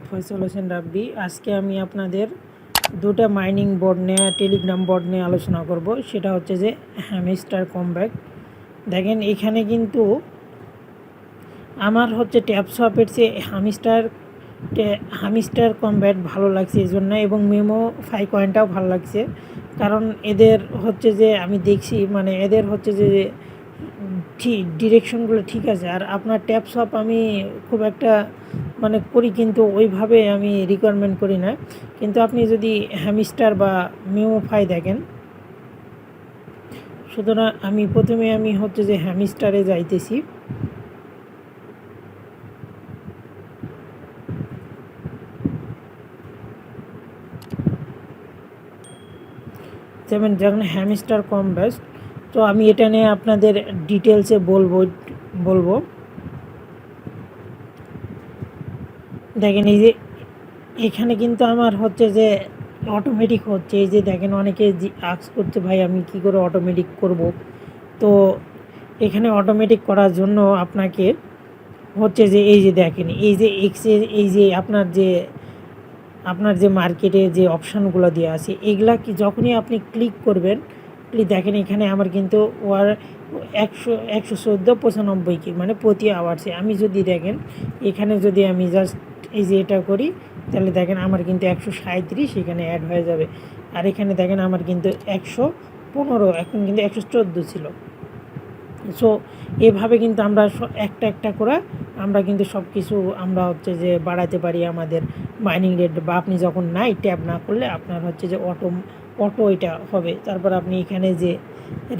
ফয়সাল হোসেন রাব্বি। আজকে আমি আপনাদের দুটো মাইনিং বোর্ড নিয়ে টেলিগ্রাম বোর্ড নিয়ে আলোচনা করব। সেটা হচ্ছে যে হ্যামস্টার কমব্যাক। দেখেন এখানে কিন্তু আমার হচ্ছে ট্যাপসপের চেয়ে হামিস্টার কমব্যাট ভালো লাগছে এই জন্য, এবং মেমো 5 কয়েনটাও ভালো লাগছে। কারণ এদের হচ্ছে যে আমি দেখছি মানে এদের হচ্ছে যে ঠিক ডিরেকশনগুলো ঠিক আছে। আর আপনার ট্যাপসপ আমি খুব একটা মানে করি, কিন্তু ওইভাবে আমি রিকোয়ারমেন্ট করি না। কিন্তু আপনি যদি হ্যামস্টার বা মেমোফাই দেখেন, সুতরাং প্রথমে আমি হচ্ছে যে হ্যামস্টারে যাইতেছি। যেমন হ্যামস্টার কম বেস্ট, তো আমি এটা নিয়ে আপনাদের ডিটেলসে বলবো। দেখেন এই যে এখানে কিন্তু আমার হচ্ছে যে অটোমেটিক হচ্ছে। এই যে দেখেন অনেকে আস্ক করছে, ভাই আমি কি করে অটোমেটিক করব। তো এখানে অটোমেটিক করার জন্য আপনাকে হচ্ছে যে এই যে দেখেন এই যে এক্সের এই যে আপনার যে মার্কেটে যে অপশানগুলো দেওয়া আছে, এগুলা কি যখনই আপনি ক্লিক করবেন, দেখেন এখানে আমার কিন্তু 114.95 কি মানে প্রতি আওয়ার্সে। আমি যদি দেখেন এখানে যদি আমি জাস্ট এই যে এটা করি, তাহলে দেখেন আমার কিন্তু 137 এখানে অ্যাড হয়ে যাবে। আর এখানে দেখেন আমার কিন্তু 115, এখন কিন্তু 114 ছিল। সো এভাবে কিন্তু আমরা একটা করে আমরা কিন্তু সব কিছু আমরা হচ্ছে যে বাড়াতে পারি আমাদের মাইনিং রেট। বা আপনি যখন নাই ট্যাব না করলে আপনার হচ্ছে যে অটো এটা হবে। তারপর আপনি এখানে যে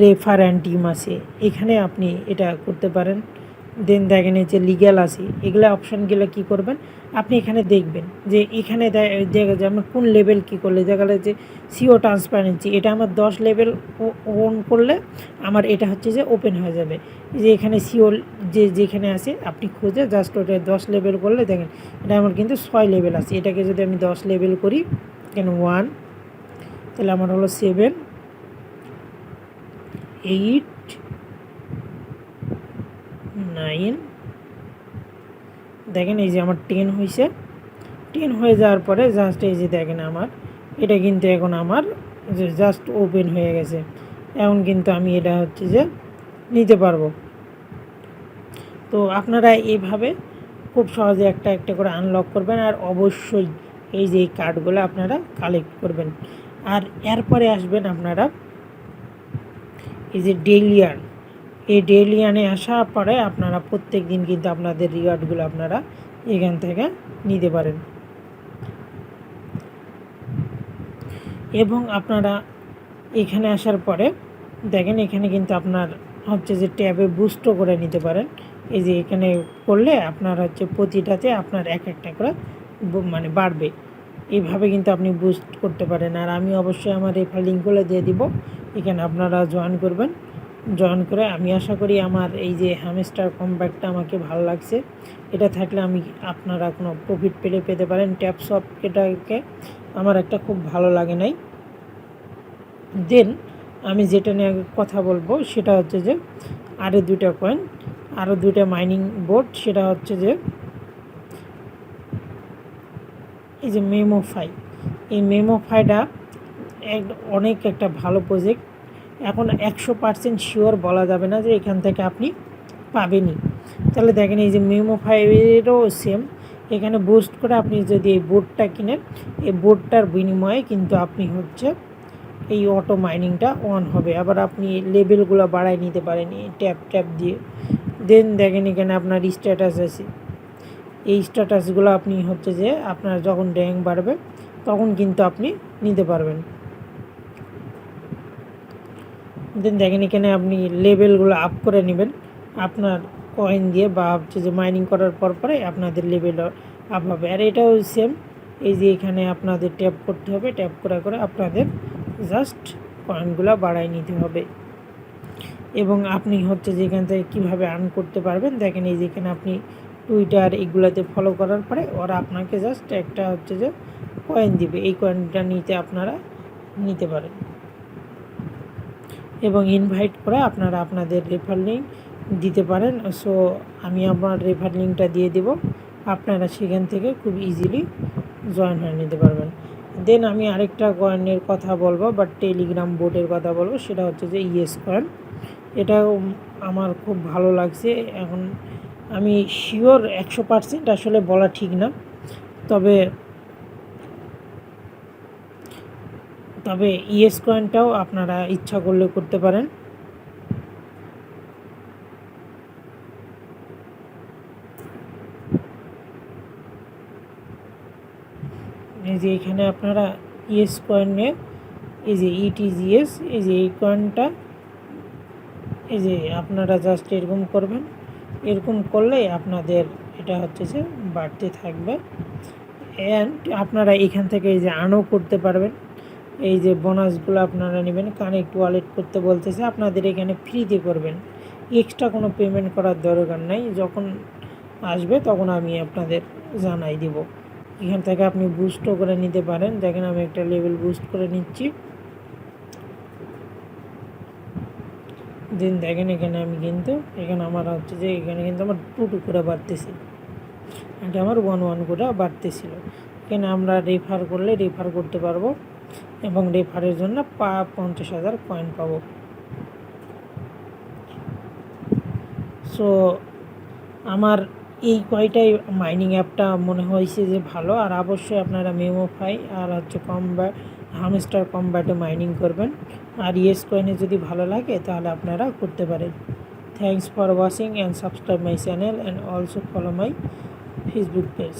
রেফার অ্যান্ড টিম আছে, এখানে আপনি এটা করতে পারেন। দেন দেখেন এই যে লিগ্যাল আছে, এগুলো অপশানগুলো কী করবেন আপনি এখানে দেখবেন যে এখানে দেখা যায় আমার কোন লেভেল কী করলে দেখা যায় যে সিও ট্রান্সপারেন্সি, এটা আমার 10 লেভেল অন করলে আমার এটা হচ্ছে যে ওপেন হয়ে যাবে। যে এখানে সিও যেখানে আছে আপনি খুঁজে জাস্ট ওটা 10 লেভেল করলে দেখেন এটা আমার কিন্তু 6 লেভেল আছে। এটাকে যদি আমি 10 লেভেল করি, কেন 1, তাহলে আমার হলো 7, 8, 9, দেখেন এই যে আমার 10 হয়েছে। 10 হয়ে যাওয়ার পরে জাস্ট এই যে দেখেন আমার এটা কিন্তু এখন আমার জাস্ট ওপেন হয়ে গেছে। এখন কিন্তু আমি এটা হচ্ছে যে নিতে পারবো। তো আপনারা এইভাবে খুব সহজে একটা করে আনলক করবেন। আর অবশ্যই এই যে কার্ডগুলো আপনারা কালেক্ট করবেন। আর এরপরে আসবেন আপনারা এই যে ডেইলিয়ান, এই ডেইলিয়ানে আসার পরে আপনারা প্রত্যেক দিন কিন্তু আপনাদের রিওয়ার্ডগুলো আপনারা এখান থেকে নিতে পারেন। এবং আপনারা এখানে আসার পরে দেখেন এখানে কিন্তু আপনার হচ্ছে যে ট্যাবে বুস্টও করে নিতে পারেন। এই যে এখানে করলে আপনার হচ্ছে প্রতিটাতে আপনার একটা করে মানে বাড়বে। এইভাবে কিন্তু আপনি বুস্ট করতে পারেন। আর আমি অবশ্যই আমার রেফার লিঙ্কগুলো দিয়ে দিব, এখানে আপনারা জয়েন করবেন। জয়েন করে আমি আশা করি আমার এই যে হ্যামস্টার কমব্যাকটা আমাকে ভালো লাগছে। এটা থাকলে আপনারা কোনো প্রফিট পেতে পারেন। ট্যাপসপ এটাকে আমার একটা খুব ভালো লাগে নাই। দেন আমি যেটা নিয়ে কথা বলবো সেটা হচ্ছে যে আরও দুটা কয়েন, আরও দুটা মাইনিং বোর্ড। সেটা হচ্ছে যে এই যে মেমোফাই, এই মেমোফাইটা অনেক একটা ভালো প্রজেক্ট। এখন 100% শিওর বলা যাবে না যে এখান থেকে আপনি পাবেনই। তাহলে দেখেন এই যে মেমোফাইয়েরও সেম, এখানে বুস্ট করে আপনি যদি এই বোর্ডটা কিনেন, এই বোর্ডটার বিনিময়ে কিন্তু আপনি হচ্ছে এই অটো মাইনিংটা অন হবে। আবার আপনি লেভেলগুলো বাড়াই নিতে পারেন এই ট্যাপ দিয়ে। দেন দেখেন এখানে আপনার স্ট্যাটাস আছে, এই স্ট্যাটাসগুলো আপনি হচ্ছে যে আপনার যখন র্যাঙ্ক বাড়বে তখন কিন্তু আপনি নিতে পারবেন। দেন দেখেন এখানে আপনি লেভেলগুলো আপ করে নেবেন আপনার কয়েন দিয়ে, বা হচ্ছে যে মাইনিং করার পরে আপনাদের লেভেল আপ হবে। আর এটাও সেম, এই যে এখানে আপনাদের ট্যাপ করতে হবে, ট্যাপ করে আপনাদের জাস্ট কয়েনগুলো বাড়াই নিতে হবে। এবং আপনি হচ্ছে যে এখান থেকে কীভাবে আর্ন করতে পারবেন দেখেন, এই যে এখানে আপনি টুইটার এগুলোতে ফলো করার পরে ওরা আপনাকে জাস্ট একটা হচ্ছে যে কয়েন দিবে, এই কয়েনটা আপনারা নিতে পারেন। এবং ইনভাইট করে আপনারা আপনাদের রেফার লিঙ্ক দিতে পারেন। সো আমি আমার রেফার লিঙ্কটা দিয়ে দেব, আপনারা সেখান থেকে খুব ইজিলি জয়েন হয়ে নিতে পারবেন। দেন আমি আরেকটা কয়েনের কথা বলবো, বাট টেলিগ্রাম বোটের কথা বলবো, সেটা হচ্ছে যে ইয়েস কয়েন। এটাও আমার খুব ভালো লাগছে। এখন আমি শিওর 100% আসলে বলা ঠিক না, তবে ইয়েস কয়েনটাও আপনারা ইচ্ছা করলে করতে পারেন। এই যে এখানে আপনারা ইয়েস কয়েনে এই যে ইটিজিএস, এই যে এই কয়েনটা, এই যে আপনারা জাস্ট এরকম করবেন। এরকম করলে আপনাদের এটা হচ্ছে যে বাড়তে থাকবে। অ্যান্ড আপনারা এখান থেকে এই যে আর্নও করতে পারবেন। এই যে বোনাসগুলো আপনারা নেবেন, কানেক্ট ওয়ালেট করতে বলতেছে, আপনাদের এখানে ফ্রিতে করবেন, এক্সট্রা কোনো পেমেন্ট করার দরকার নাই। যখন আসবে তখন আমি আপনাদের জানাই দিব। এখান থেকে আপনি বুস্টও করে নিতে পারেন। দেখেন আমি একটা লেভেল বুস্ট করে নিচ্ছি। দেন দেখেন এখানে আমি কিন্তু এখানে আমার হচ্ছে যে এখানে কিন্তু আমার 2 করে বাড়তেছে, এটা আমার 1 করে বাড়তেছিল। এখানে আমরা রেফার করলে রেফার করতে পারবো এবং রেফারের জন্য 50,000 কয়েন পাবো। সো আমার এই কয়টাই মাইনিং অ্যাপটা মনে হয়েছে যে ভালো। আর অবশ্যই আপনারা মেমোফাই আর হচ্ছে হামস্টার কম্ব্যাটে মাইনিং করবেন। আর ইয়েস কয়েনে যদি ভালো লাগে তাহলে আপনারা করতে পারেন। Thanks for watching and subscribe my channel and also follow my Facebook page.